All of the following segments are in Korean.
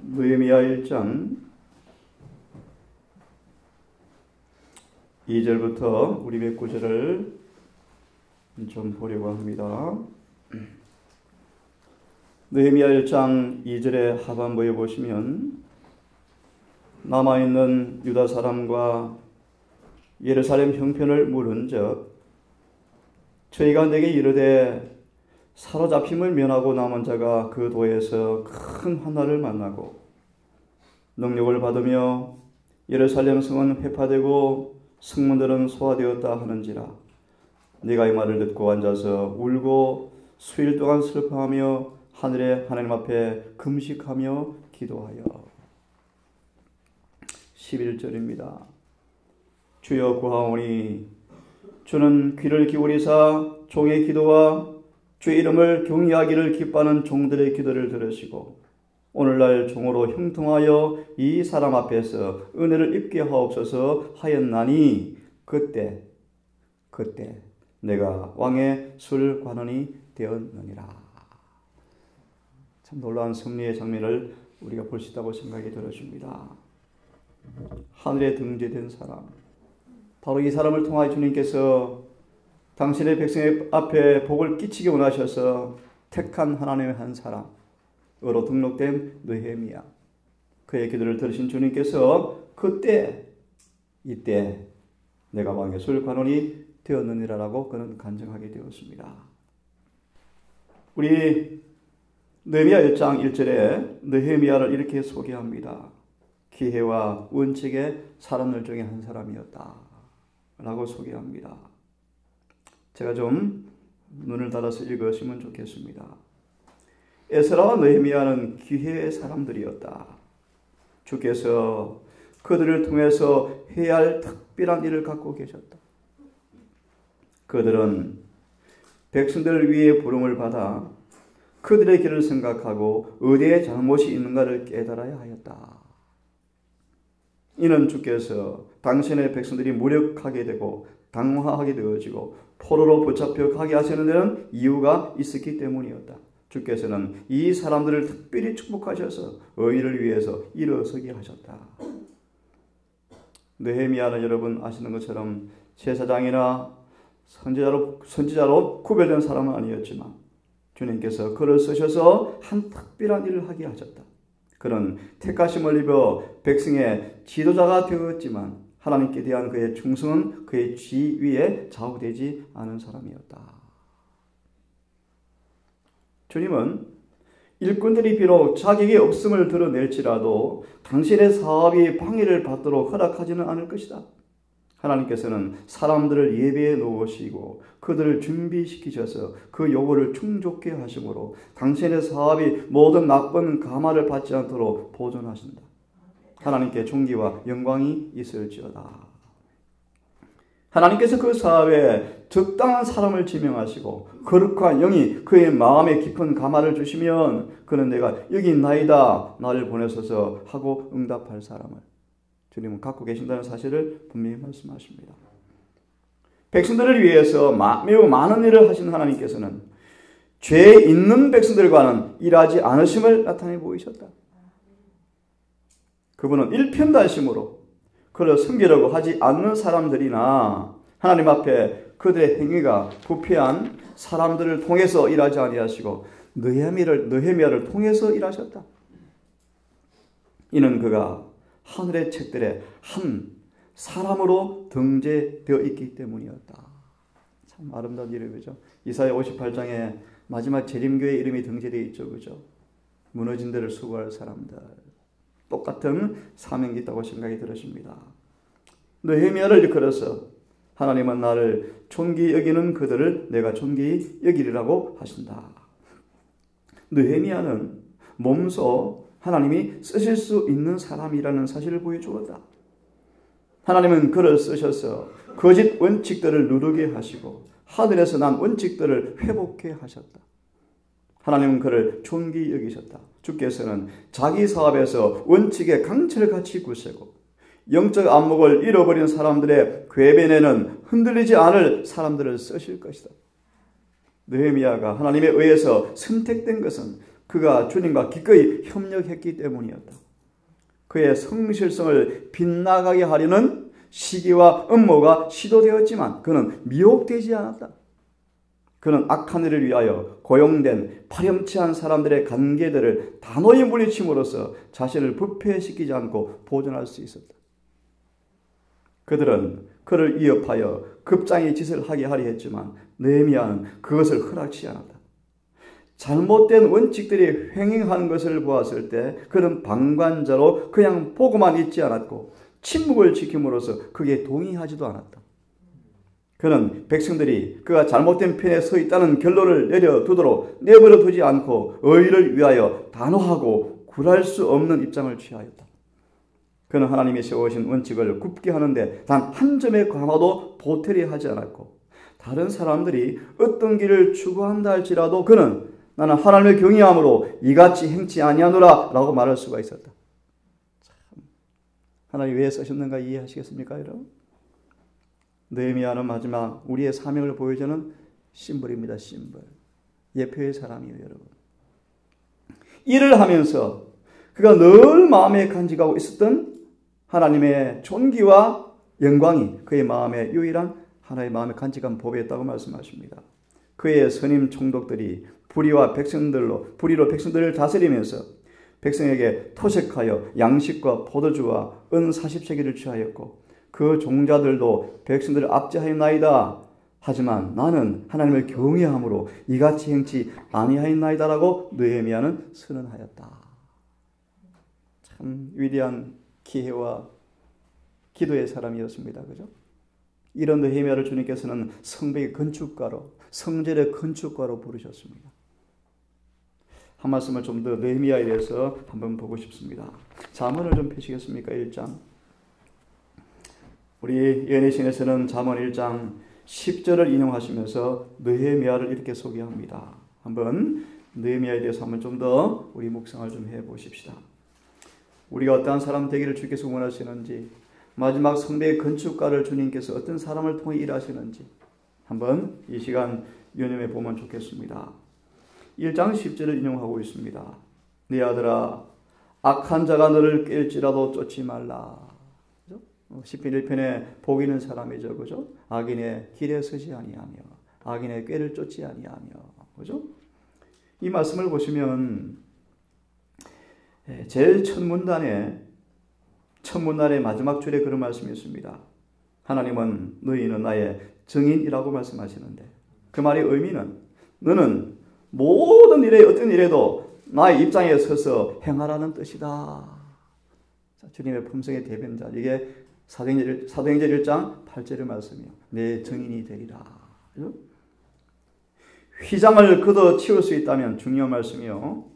느헤미야 1장 2절부터 우리 몇 구절을 좀 보려고 합니다. 느헤미야 1장 2절의 하반부에 보시면 남아있는 유다 사람과 예루살렘 형편을 물은즉 저희가 내게 이르되 사로잡힘을 면하고 남은 자가 그 도에서 큰 환난을 만나고 능력을 받으며 예루살렘 성은 회파되고 성문들은 소화되었다 하는지라 네가 이 말을 듣고 앉아서 울고 수일 동안 슬퍼하며 하늘의 하나님 앞에 금식하며 기도하여. 11절입니다. 주여 구하오니 주는 귀를 기울이사 종의 기도와 주의 이름을 경외하기를 기뻐하는 종들의 기도를 들으시고 오늘날 종으로 형통하여 이 사람 앞에서 은혜를 입게 하옵소서 하였나니 그때 내가 왕의 술관원이 되었느니라. 참 놀라운 승리의 장면을 우리가 볼 수 있다고 생각이 들어집니다. 하늘에 등재된 사람, 바로 이 사람을 통하여 주님께서 당신의 백성 앞에 복을 끼치게 원하셔서 택한 하나님의 한 사람으로 등록된 느헤미야. 그의 기도를 들으신 주님께서 이때 내가 왕의 술관원이 되었느니라라고 그는 간증하게 되었습니다. 우리 느헤미야 1장 1절에 느헤미야를 이렇게 소개합니다. 기회와 원칙의 사람들 중에 한 사람이었다 라고 소개합니다. 제가 좀 눈을 닫아서 읽으시면 좋겠습니다. 에스라와 느헤미야는 기회의 사람들이었다. 주께서 그들을 통해서 해야 할 특별한 일을 갖고 계셨다. 그들은 백성들을 위해 부름을 받아 그들의 길을 생각하고 어디에 잘못이 있는가를 깨달아야 하였다. 이는 주께서 당신의 백성들이 무력하게 되고 당황하게 되어지고 포로로 붙잡혀 가게 하시는 데는 이유가 있었기 때문이었다. 주께서는 이 사람들을 특별히 축복하셔서 의를 위해서 일어서게 하셨다. 느헤미야는 여러분 아시는 것처럼 제사장이나 선지자로 구별된 사람은 아니었지만 주님께서 그를 쓰셔서 한 특별한 일을 하게 하셨다. 그는 택하심을 입어 백성의 지도자가 되었지만 하나님께 대한 그의 충성은 그의 지위에 좌우되지 않은 사람이었다. 주님은 일꾼들이 비록 자격이 없음을 드러낼지라도 당신의 사업이 방해를 받도록 허락하지는 않을 것이다. 하나님께서는 사람들을 예배해 놓으시고 그들을 준비시키셔서 그 요구를 충족케 하심으로 당신의 사업이 모든 나쁜 가마를 받지 않도록 보존하신다. 하나님께 존귀와 영광이 있을지어다. 하나님께서 그 사업에 적당한 사람을 지명하시고 거룩한 영이 그의 마음에 깊은 가마를 주시면 그는 내가 여기 있나이다 나를 보내소서 하고 응답할 사람을 주님은 갖고 계신다는 사실을 분명히 말씀하십니다. 백성들을 위해서 매우 많은 일을 하신 하나님께서는 죄 있는 백성들과는 일하지 않으심을 나타내 보이셨다. 그분은 일편단심으로 그를 섬기려고 하지 않는 사람들이나 하나님 앞에 그들의 행위가 부패한 사람들을 통해서 일하지 아니하시고 느헤미야를 통해서 일하셨다. 이는 그가 하늘의 책들에 한 사람으로 등재되어 있기 때문이었다. 참 아름다운 이름이죠. 이사야 58장에 마지막 재림교의 이름이 등재되어 있죠. 그죠? 무너진 데를 수고할 사람들. 똑같은 사명이 있다고 생각이 들으십니다. 느헤미야를 일컬어서 하나님은 나를 존귀 여기는 그들을 내가 존귀 여기리라고 하신다. 느헤미야는 몸소 하나님이 쓰실 수 있는 사람이라는 사실을 보여주었다. 하나님은 그를 쓰셔서 거짓 원칙들을 누르게 하시고 하늘에서 난 원칙들을 회복해 하셨다. 하나님은 그를 존귀 여기셨다. 주께서는 자기 사업에서 원칙의 강철을 같이 굳세고 영적 안목을 잃어버린 사람들의 궤변에는 흔들리지 않을 사람들을 쓰실 것이다. 느헤미야가 하나님에 의해서 선택된 것은 그가 주님과 기꺼이 협력했기 때문이었다. 그의 성실성을 빗나가게 하려는 시기와 음모가 시도되었지만 그는 미혹되지 않았다. 그는 악한 일을 위하여 고용된 파렴치한 사람들의 관계들을 단호히 물리침으로써 자신을 부패시키지 않고 보존할 수 있었다. 그들은 그를 위협하여 급장의 짓을 하게 하려 했지만 느헤미야는 그것을 허락치 않았다. 잘못된 원칙들이 횡행하는 것을 보았을 때 그는 방관자로 그냥 보고만 있지 않았고 침묵을 지킴으로써 그게 동의하지도 않았다. 그는 백성들이 그가 잘못된 편에 서 있다는 결론을 내려두도록 내버려 두지 않고 의를 위하여 단호하고 굴할 수 없는 입장을 취하였다. 그는 하나님이 세우신 원칙을 굽게 하는데 단 한 점의 감화도 보태리 하지 않았고 다른 사람들이 어떤 길을 추구한다 할지라도 그는 나는 하나님을 경외함으로 이같이 행치 아니하노라 라고 말할 수가 있었다. 참, 하나님이 왜 쓰셨는가 이해하시겠습니까 여러분? 느헤미야는 마지막 우리의 사명을 보여주는 심벌입니다. 심벌. 예표의 사람이에요 여러분. 일을 하면서 그가 늘 마음에 간직하고 있었던 하나님의 존귀와 영광이 그의 마음의 유일한 하나의 마음에 간직한 법이었다고 말씀하십니다. 그의 선임 총독들이 불의로 백성들을 다스리면서 백성에게 토색하여 양식과 포도주와 은 40세기를 취하였고 그 종자들도 백성들을 압제하였나이다. 하지만 나는 하나님을 경외함으로 이같이 행치 아니하였나이다라고 느헤미야는 선언하였다. 참 위대한 기회와 기도의 사람이었습니다. 그죠? 이런 느헤미야를 주님께서는 성벽의 건축가로, 성전의 건축가로 부르셨습니다. 한 말씀을 좀 더 느헤미야에 대해서 한번 보고 싶습니다. 잠언을 좀 펴시겠습니까? 1장. 우리 연예신에서는 잠언 1장 10절을 인용하시면서 느헤미야를 이렇게 소개합니다. 한번 느헤미야에 대해서 한번 좀 더 우리 묵상을 좀 해보십시다. 우리가 어떠한 사람 되기를 주께서 원하시는지, 마지막 성벽의 건축가를 주님께서 어떤 사람을 통해 일하시는지 한번 이 시간 연념해 보면 좋겠습니다. 1장 10절을 인용하고 있습니다. 네 아들아, 악한 자가 너를 깰지라도 쫓지 말라. 시편 1편에 복 있는 사람이죠. 그죠? 악인의 길에 서지 아니하며 악인의 꾀를 쫓지 아니하며. 그죠? 이 말씀을 보시면 제일 첫 문단의 마지막 줄에 그런 말씀이 있습니다. 하나님은 너희는 나의 증인이라고 말씀하시는데 그 말의 의미는 너는 모든 일에 어떤 일에도 나의 입장에 서서 행하라는 뜻이다. 자, 주님의 품성의 대변자. 이게 사도행전 1장 8절의 말씀이요. 내 증인이 되리라. 휘장을 걷어치울 수 있다면 중요한 말씀이요.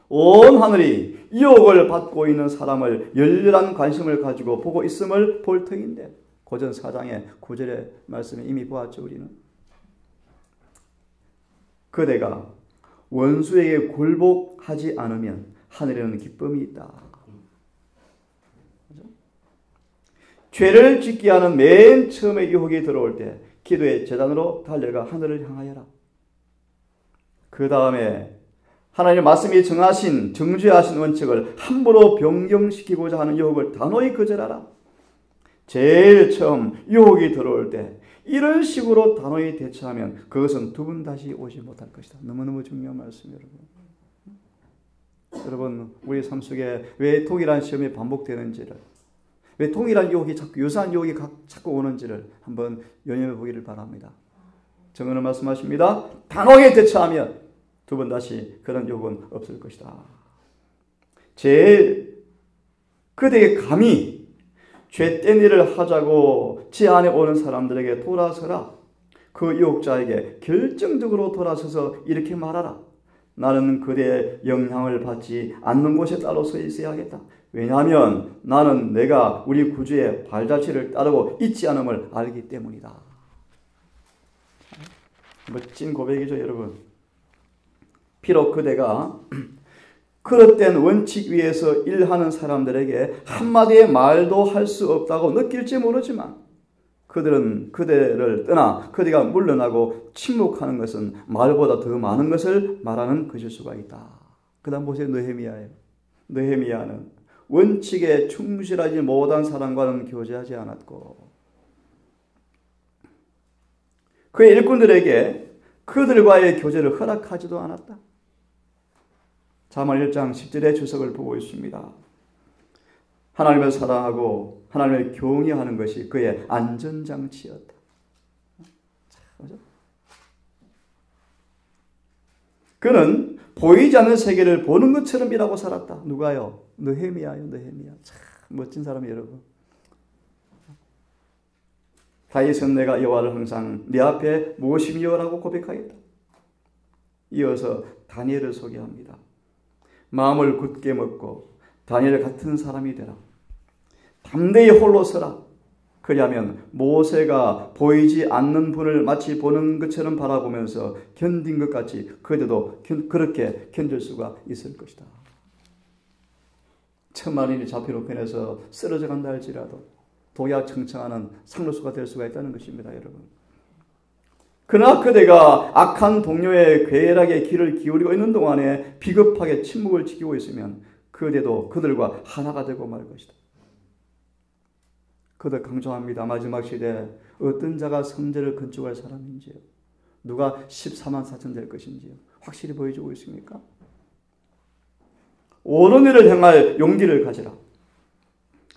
온 하늘이 유혹을 받고 있는 사람을 열렬한 관심을 가지고 보고 있음을 볼 터인데 고전 4장의 9절의 말씀에 이미 보았죠. 우리는 그대가 원수에게 굴복하지 않으면 하늘에는 기쁨이 있다. 그렇죠? 죄를 짓게 하는 맨 처음에 유혹이 들어올 때 기도의 제단으로 달려가 하늘을 향하여라. 그 다음에 하나님의 말씀이 정죄하신 원칙을 함부로 변경시키고자 하는 유혹을 단호히 거절하라. 제일 처음 유혹이 들어올 때 이런 식으로 단호히 대처하면 그것은 두 번 다시 오지 못할 것이다. 너무너무 중요한 말씀이에요. 여러분 우리 삶 속에 왜 동일한 시험이 반복되는지를, 왜 동일한 유혹이 자꾸 유사한 유혹이 자꾸 오는지를 한번 연연해 보기를 바랍니다. 정언은 말씀하십니다. 단호하게 대처하면 두 번 다시 그런 유혹은 없을 것이다. 그대의 감히 죄된 일을 하자고 제 안에 오는 사람들에게 돌아서라. 그 유혹자에게 결정적으로 돌아서서 이렇게 말하라. 나는 그대의 영향을 받지 않는 곳에 따로 서 있어야겠다. 왜냐하면 나는 내가 우리 구주의 발자취를 따르고 있지 않음을 알기 때문이다. 멋진 고백이죠, 여러분. 비록 그대가 그릇된 원칙 위에서 일하는 사람들에게 한마디의 말도 할 수 없다고 느낄지 모르지만 그들은 그대를 떠나 그대가 물러나고 침묵하는 것은 말보다 더 많은 것을 말하는 것일 수가 있다. 그 다음 보세요. 느헤미야예요. 느헤미야는 원칙에 충실하지 못한 사람과는 교제하지 않았고 그의 일꾼들에게 그들과의 교제를 허락하지도 않았다. 자문 1장 10절의 주석을 보고 있습니다. 하나님을 사랑하고 하나님을 경외하는 것이 그의 안전장치였다. 그는 보이지 않는 세계를 보는 것처럼 일하고 살았다. 누가요? 느헤미야요. 느헤미야. 참 멋진 사람이에요, 여러분. 다윗은 내가 여호와를 항상 내 앞에 무엇이며라고 고백하겠다. 이어서 다니엘을 소개합니다. 마음을 굳게 먹고 다니엘 같은 사람이 되라. 담대히 홀로 서라. 그리하면 모세가 보이지 않는 분을 마치 보는 것처럼 바라보면서 견딘 것 같이 그들도 그렇게 견딜 수가 있을 것이다. 천만인이 잡히로 변해서 쓰러져 간다 할지라도 독약 청청하는 상로수가 될 수가 있다는 것입니다, 여러분. 그러나 그대가 악한 동료의 괴락에 귀를 기울이고 있는 동안에 비겁하게 침묵을 지키고 있으면 그대도 그들과 하나가 되고 말 것이다. 그들 강조합니다. 마지막 시대에 어떤 자가 성전을 건축할 사람인지요. 누가 14만 4천 될 것인지요. 확실히 보여주고 있습니까? 옳은 일을 행할 용기를 가지라.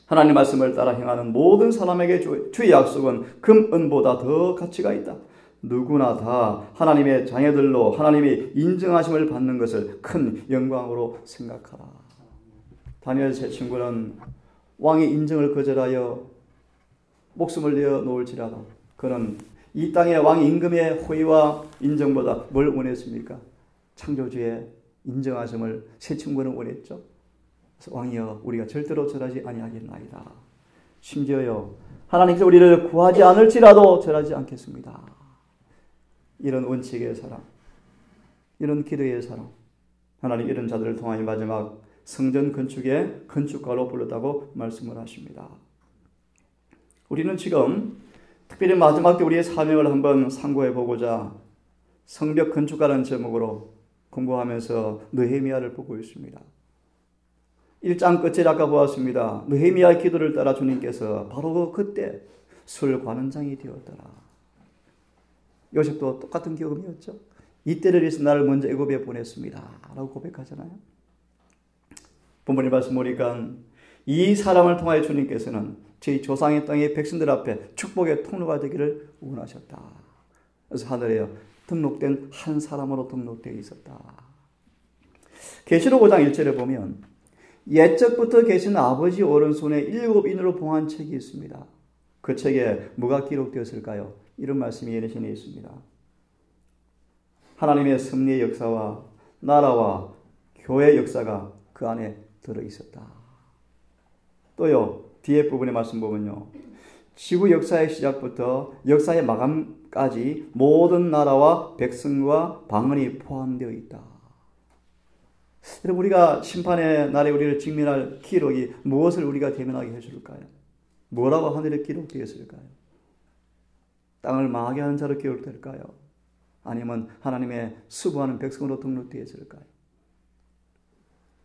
하나님 말씀을 따라 행하는 모든 사람에게 주의 약속은 금, 은보다 더 가치가 있다. 누구나 다 하나님의 자녀들로 하나님이 인정하심을 받는 것을 큰 영광으로 생각하라. 다니엘 세 친구는 왕의 인정을 거절하여 목숨을 내어 놓을지라도 그는 이 땅의 왕 임금의 호의와 인정보다 뭘 원했습니까? 창조주의 인정하심을 세 친구는 원했죠. 그래서 왕이여 우리가 절대로 절하지 아니하겠나이다. 심지어요 하나님께서 우리를 구하지 않을지라도 절하지 않겠습니다. 이런 원칙의 사람, 이런 기도의 사람, 하나님 이런 자들을 통하여 마지막 성전 건축의 건축가로 불렀다고 말씀을 하십니다. 우리는 지금 특별히 마지막 때 우리의 사명을 한번 상고해 보고자 성벽 건축가라는 제목으로 공부하면서 느헤미야를 보고 있습니다. 1장 끝에 아까 보았습니다. 느헤미야의 기도를 따라 주님께서 바로 그때 술 관원장이 되었더라. 요셉도 똑같은 경험이었죠. 이때를 위해서 나를 먼저 애굽에 보냈습니다 라고 고백하잖아요. 본문의 말씀 보니까 이 사람을 통하여 주님께서는 저희 조상의 땅의 백성들 앞에 축복의 통로가 되기를 원하셨다. 그래서 하늘에 등록된 한 사람으로 등록되어 있었다. 계시록 5장 1절에 보면 옛적부터 계신 아버지 오른손에 7인으로 봉한 책이 있습니다. 그 책에 뭐가 기록되었을까요? 이런 말씀이 예레신에 있습니다. 하나님의 섭리의 역사와 나라와 교회의 역사가 그 안에 들어있었다. 또요 뒤에 부분의 말씀 보면요 지구 역사의 시작부터 역사의 마감까지 모든 나라와 백성과 방언이 포함되어 있다. 여러분 우리가 심판의 날에 우리를 직면할 기록이 무엇을 우리가 대면하게 해줄까요? 뭐라고 하늘에 기록되었을까요? 땅을 망하게 하는 자로 기록될까요? 아니면 하나님의 수고하는 백성으로 등록되었을까요?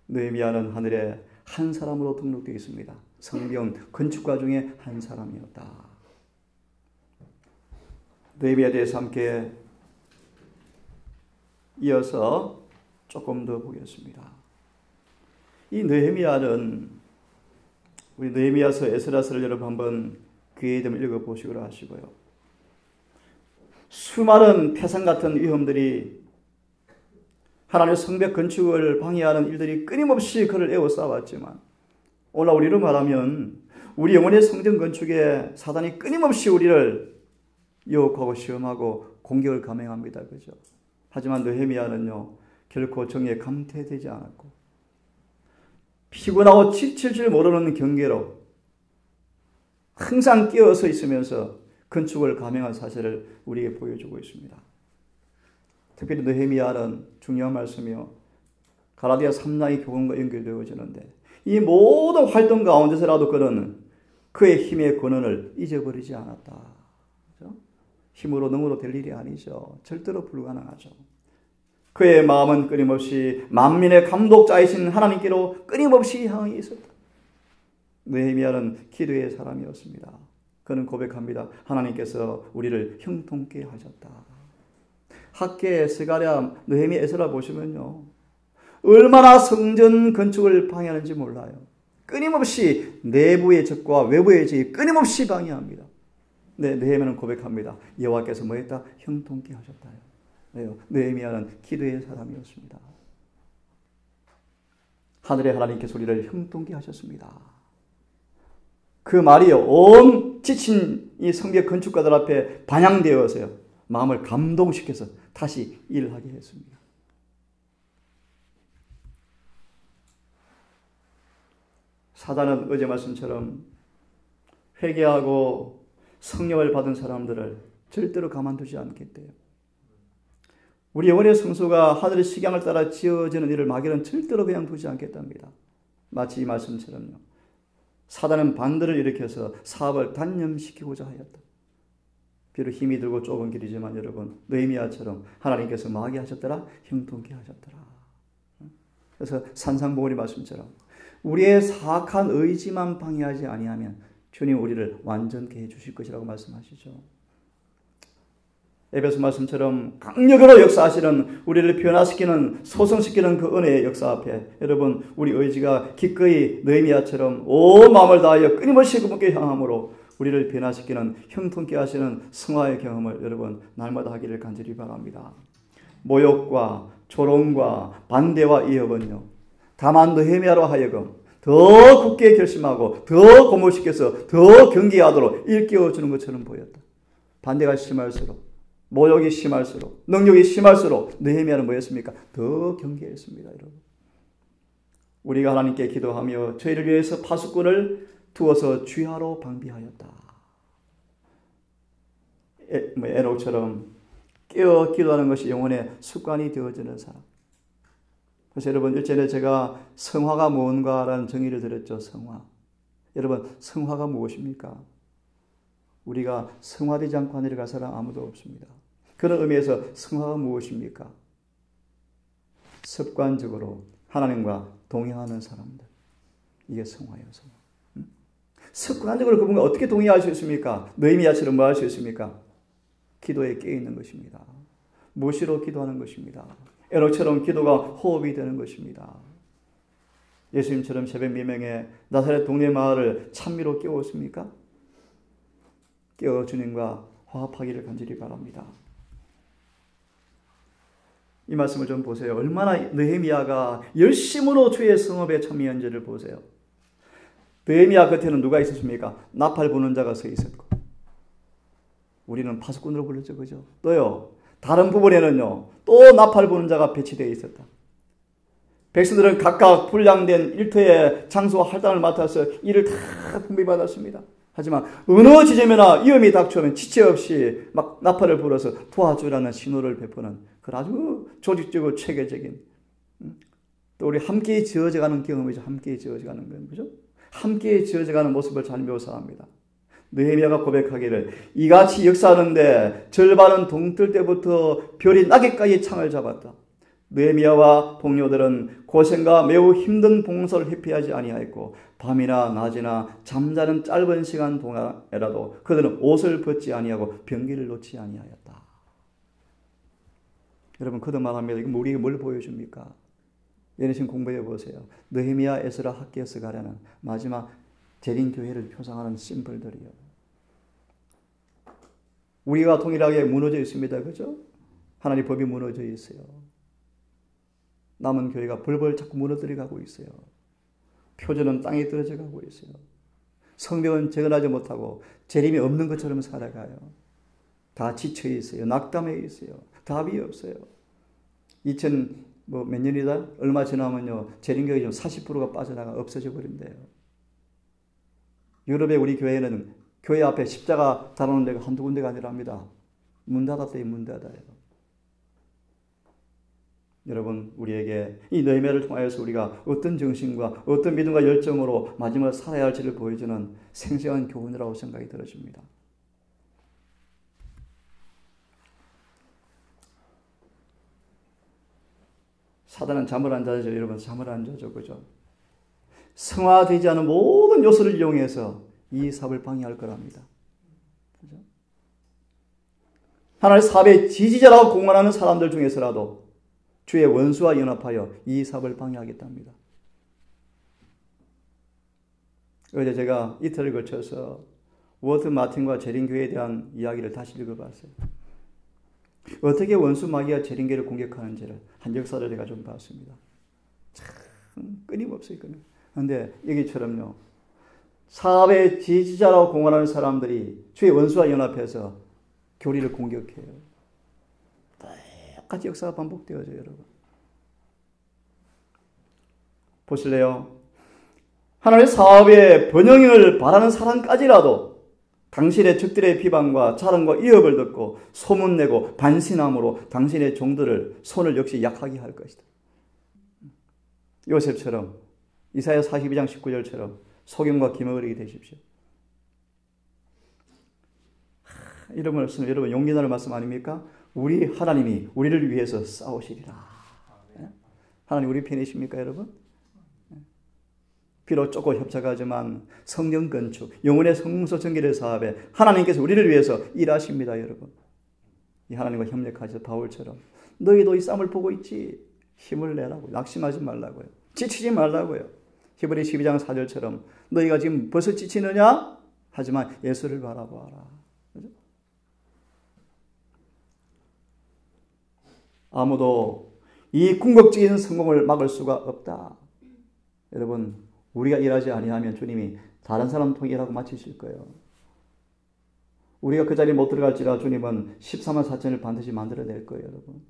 느헤미야는 하늘에 한 사람으로 등록되어 있습니다. 성경 건축가 중에 한 사람이었다. 느헤미야에 대해서 함께 이어서 조금 더 보겠습니다. 이 느헤미야는 우리 느헤미야서 에스라서를 여러분 한번 기회 되면 읽어보시기로 하시고요. 수많은 패상 같은 위험들이 하나님의 성벽 건축을 방해하는 일들이 끊임없이 그를 에워싸왔지만 오늘 우리로 말하면 우리 영혼의 성전 건축에 사단이 끊임없이 우리를 유혹하고 시험하고 공격을 감행합니다. 그죠? 하지만 느헤미야는요 결코 정의에 감퇴되지 않았고 피곤하고 지칠 줄 모르는 경계로 항상 끼어서 있으면서 건축을 감행한 사실을 우리에게 보여주고 있습니다. 특별히 느헤미야는 중요한 말씀이요. 갈라디아 3장의 교훈과 연결되어지는데 이 모든 활동 가운데서라도 그는 그의 힘의 근원을 잊어버리지 않았다. 그렇죠? 힘으로 능으로 될 일이 아니죠. 절대로 불가능하죠. 그의 마음은 끊임없이 만민의 감독자이신 하나님께로 끊임없이 향해 있었다. 느헤미야는 기도의 사람이었습니다. 그는 고백합니다. 하나님께서 우리를 형통케 하셨다. 학계, 스가랴, 느헤미야, 에스라 보시면요, 얼마나 성전 건축을 방해하는지 몰라요. 끊임없이 내부의 적과 외부의 적이 끊임없이 방해합니다. 네, 느헤미야는 고백합니다. 여호와께서 뭐했다? 형통케 하셨다. 느헤미야는 기도의 사람이었습니다. 하늘의 하나님께서 우리를 형통케 하셨습니다. 그 말이요, 온 지친 이 성벽 건축가들 앞에 반영되어서요, 마음을 감동시켜서 다시 일하게 했습니다. 사단은 어제 말씀처럼 회개하고 성령을 받은 사람들을 절대로 가만두지 않겠대요. 우리 영혼의 성소가 하늘의 식양을 따라 지어지는 일을 마귀는 절대로 그냥 두지 않겠답니다. 마치 이 말씀처럼요, 사단은 반대를 일으켜서 사업을 단념시키고자 하였다. 비록 힘이 들고 좁은 길이지만 여러분, 느헤미야처럼 하나님께서 마귀 하셨더라, 형통케 하셨더라. 그래서 산상보훈의 말씀처럼 우리의 사악한 의지만 방해하지 아니하면 주님 우리를 완전케 해주실 것이라고 말씀하시죠. 에베소 말씀처럼 강력으로 역사하시는, 우리를 변화시키는, 소성시키는 그 은혜의 역사 앞에 여러분, 우리 의지가 기꺼이 느헤미야처럼 온 마음을 다하여 끊임없이 그분께 향함으로 우리를 변화시키는, 형통케 하시는 성화의 경험을 여러분 날마다 하기를 간절히 바랍니다. 모욕과 조롱과 반대와 이협은요, 다만 느헤미야로 하여금 더 굳게 결심하고 더 고무시켜서 더 경계하도록 일깨워주는 것처럼 보였다. 반대가 심할수록, 모욕이 심할수록, 능력이 심할수록 느헤미야는 뭐였습니까? 더 경계했습니다. 여러분, 우리가 하나님께 기도하며 저희를 위해서 파수꾼을 두어서 주야로 방비하였다. 에녹처럼 깨어 기도하는 것이 영혼의 습관이 되어지는 사람. 그래서 여러분, 일전에 제가 성화가 무언가라는 정의를 드렸죠. 성화. 여러분, 성화가 무엇입니까? 우리가 성화되지 않고 하늘에 갈 사람 아무도 없습니다. 그런 의미에서 성화가 무엇입니까? 습관적으로 하나님과 동행하는 사람들. 이게 성화예요. 성화. 습관적으로 그분과 어떻게 동행할 수 있습니까? 느헤미야처럼 뭐 할 수 있습니까? 기도에 깨어있는 것입니다. 무시로 기도하는 것입니다. 에녹처럼 기도가 호흡이 되는 것입니다. 예수님처럼 새벽 미명에 나사렛 동네 마을을 찬미로 깨웠습니까? 깨어 주님과 화합하기를 간절히 바랍니다. 이 말씀을 좀 보세요. 얼마나 느헤미야가 열심으로 주의 성업에 참여한지를 보세요. 느헤미야 곁에는 누가 있었습니까? 나팔 부는 자가 서 있었고, 우리는 파수꾼으로 불렀죠, 그죠? 또요, 다른 부분에는요, 또 나팔 부는 자가 배치되어 있었다. 백성들은 각각 분량된 일터의 장소와 할당을 맡아서 일을 다 분배받았습니다. 하지만 어느 지점이나 위험이 닥쳐오면 지체 없이 막 나팔을 불어서 도와주라는 신호를 베푸는 그런 아주 조직적이고 체계적인, 또 우리 함께 지어져가는 경험이죠. 함께 지어져가는 건, 그죠? 함께 지어져가는 모습을 잘 묘사합니다. 느헤미야가 고백하기를, 이같이 역사하는데 절반은 동틀 때부터 별이 나기까지 창을 잡았다. 느헤미야와 동료들은 고생과 매우 힘든 봉사를 회피하지 아니하였고, 밤이나 낮이나 잠자는 짧은 시간 동안에라도 그들은 옷을 벗지 아니하고 병기를 놓지 아니하였다. 여러분, 그들 말합니다. 이거 우리에게 뭘 보여줍니까? 예내신 공부해 보세요. 느헤미야, 에스라, 학개, 스가랴는 마지막 재림 교회를 표상하는 심벌들이요. 우리가 동일하게 무너져 있습니다. 그죠? 하나님 법이 무너져 있어요. 남은 교회가 벌벌 자꾸 무너뜨려 가고 있어요. 표전은 땅에 떨어져 가고 있어요. 성벽은 재건하지 못하고 재림이 없는 것처럼 살아가요. 다 지쳐 있어요. 낙담해 있어요. 답이 없어요. 몇 년이다? 얼마 지나면요, 재림교회 좀 40%가 빠져나가 없어져 버린대요. 유럽의 우리 교회는 교회 앞에 십자가 달아놓은 데가 한두 군데가 아니랍니다. 문 닫았대요. 문 닫아요. 여러분, 우리에게 이 느헤미야를 통하여서 우리가 어떤 정신과 어떤 믿음과 열정으로 마지막을 살아야 할지를 보여주는 생생한 교훈이라고 생각이 들어집니다. 사단은 잠을 안 자죠. 여러분 잠을 안 자죠. 그죠? 성화되지 않은 모든 요소를 이용해서 이 사업을 방해할 거랍니다. 그죠? 하나님의 사업의 지지자라고 공언하는 사람들 중에서라도 주의 원수와 연합하여 이 사업을 방해하겠답니다. 어제 제가 이틀을 거쳐서 워트 마틴과 재림교회에 대한 이야기를 다시 읽어봤어요. 어떻게 원수 마귀가 재림교회를 공격하는지를 한 역사를 제가 좀 봤습니다. 참 끊임없어요. 그런데 여기처럼요. 사업의 지지자라고 공언하는 사람들이 주의 원수와 연합해서 교리를 공격해요. 똑같이 역사가 반복되어져요. 여러분. 보실래요? 하나님의 사업의 번영을 바라는 사람까지라도 당신의 적들의 비방과 자랑과 위협을 듣고 소문내고 반신함으로 당신의 종들을 손을 역시 약하게 할 것이다. 요셉처럼 이사야 42장 19절처럼 속임과 기먹을 하게 되십시오. 이런 말씀 여러분 용기 나는 말씀 아닙니까? 우리 하나님이 우리를 위해서 싸우시리라. 하나님 우리 편이십니까 여러분? 비록 조금 협착하지만 성령 건축, 영혼의 성소 정결의 사업에 하나님께서 우리를 위해서 일하십니다, 여러분. 이 하나님과 협력하셔서 바울처럼 너희도 이 싸움을 보고 있지. 힘을 내라고, 낙심하지 말라고요. 지치지 말라고요. 히브리 12장 4절처럼 너희가 지금 벌써 지치느냐? 하지만 예수를 바라보아라. 그죠? 아무도 이 궁극적인 성공을 막을 수가 없다. 여러분 우리가 일하지 아니하면 주님이 다른 사람 통해 일하고 마치실 거예요. 우리가 그 자리에 못 들어갈지라 주님은 14만 4천을 반드시 만들어낼 거예요. 여러분.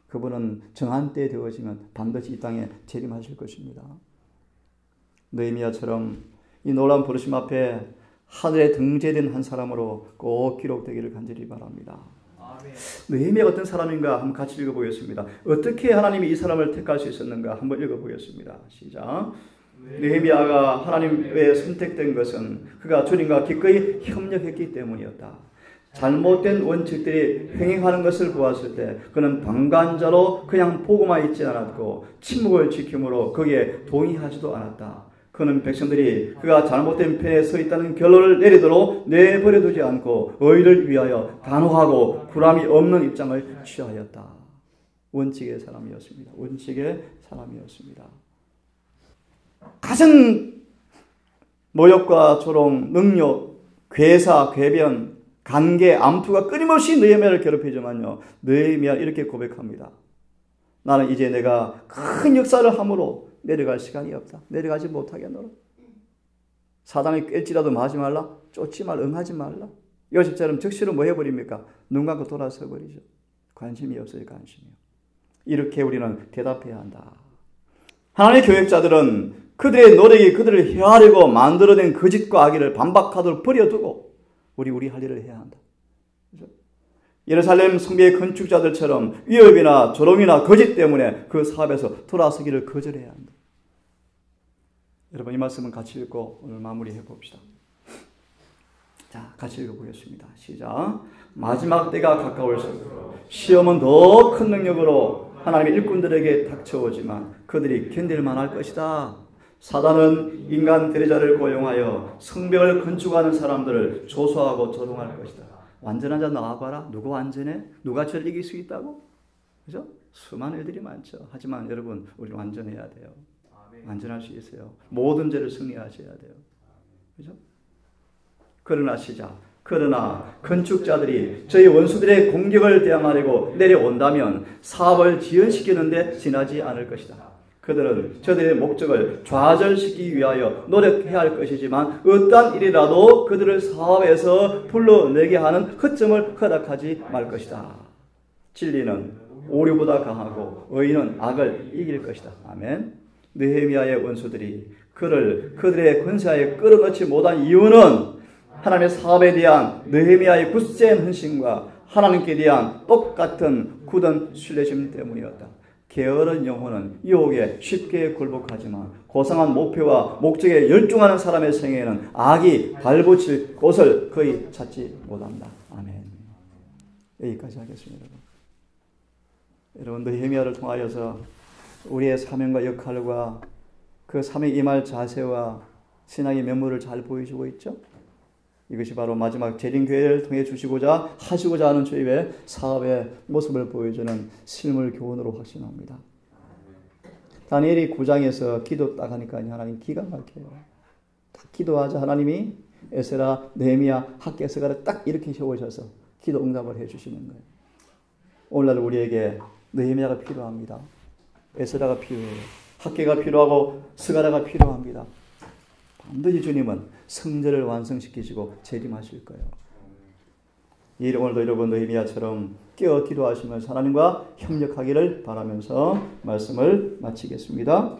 그분은 정한 때에 되어지면 반드시 이 땅에 재림하실 것입니다. 느헤미야처럼 이 놀라운 부르심 앞에 하늘에 등재된 한 사람으로 꼭 기록되기를 간절히 바랍니다. 느헤미야가 어떤 사람인가 한번 같이 읽어보겠습니다. 어떻게 하나님이 이 사람을 택할 수 있었는가 한번 읽어보겠습니다. 시작. 느헤미야가 하나님의 선택된 것은 그가 주님과 기꺼이 협력했기 때문이었다. 잘못된 원칙들이 횡행하는 것을 보았을 때 그는 방관자로 그냥 보고만 있지 않았고 침묵을 지킴으로 거기에 동의하지도 않았다. 그는 백성들이 그가 잘못된 편에 서 있다는 결론을 내리도록 내버려두지 않고 의를 위하여 단호하고 불함이 없는 입장을 취하였다. 원칙의 사람이었습니다. 원칙의 사람이었습니다. 가장 모욕과 조롱, 능욕, 괴사, 궤변, 간계, 암투가 끊임없이 느헤미야를 괴롭히지만요. 느헤미야는 이렇게 고백합니다. 나는 이제 내가 큰 역사를 함으로 내려갈 시간이 없다. 내려가지 못하겠노라. 사단이 깰지라도 하지 말라. 쫓지 말라. 응하지 말라. 요셉처럼 즉시로 뭐 해버립니까? 눈 감고 돌아서 버리죠. 관심이 없어요. 관심이요. 이렇게 우리는 대답해야 한다. 하나님의 교역자들은 그들의 노력이 그들을 해하려고 만들어낸 거짓과 악의를 반박하도록 버려두고 우리 할 일을 해야 한다. 그렇죠? 예루살렘 성벽의 건축자들처럼 위협이나 조롱이나 거짓 때문에 그 사업에서 돌아서기를 거절해야 한다. 여러분 이 말씀은 같이 읽고 오늘 마무리해 봅시다. 자, 같이 읽어보겠습니다. 시작. 마지막 때가 가까울수록 시험은 더 큰 능력으로 하나님의 일꾼들에게 닥쳐오지만 그들이 견딜 만할 것이다. 사단은 인간 대리자를 고용하여 성벽을 건축하는 사람들을 조소하고 조롱할 것이다. 완전한 자 나와봐라. 누가 완전해? 누가 저를 이길 수 있다고? 그죠? 수많은 일들이 많죠. 하지만 여러분 우리 완전해야 돼요. 완전할 수 있어요. 모든 죄를 승리하셔야 돼요. 그죠? 그러나 건축자들이 저희 원수들의 공격을 대항하려고 내려온다면 사업을 지연시키는데 지나지 않을 것이다. 그들은 저들의 목적을 좌절시키기 위하여 노력해야 할 것이지만 어떠한 일이라도 그들을 사업에서 불러내게 하는 허점을 허락하지 말 것이다. 진리는 오류보다 강하고 의인은 악을 이길 것이다. 아멘. 느헤미야의 원수들이 그를 그들의 권세하에 끌어넣지 못한 이유는 하나님의 사업에 대한 느헤미야의 굳센 헌신과 하나님께 대한 똑같은 굳은 신뢰심 때문이었다. 게으른 영혼은 유혹에 쉽게 굴복하지만 고상한 목표와 목적에 열중하는 사람의 생애에는 악이 발붙일 곳을 거의 찾지 못한다. 아멘. 여기까지 하겠습니다. 여러분 느헤미야를 통하여서 우리의 사명과 역할과 그 사명 임할 자세와 신앙의 면모를 잘 보여주고 있죠. 이것이 바로 마지막 재림교회를 통해 주시고자 하시고자 하는 주의 사업의 모습을 보여주는 실물 교훈으로 확신합니다. 다니엘이 9장에서 기도 딱 하니까 하나님 기가 막혀요. 딱 기도하자 하나님이 에스라, 느헤미야, 학개서가를 딱 이렇게 세우셔서 기도 응답을 해주시는 거예요. 오늘날 우리에게 느헤미야가 필요합니다. 에스라가 필요해요. 학개가 필요하고 스가랴가 필요합니다. 반드시 주님은 성전을 완성시키시고 재림하실 거예요. 오늘도 여러분 느헤미야처럼 깨어 기도하시면서 하나님과 협력하기를 바라면서 말씀을 마치겠습니다.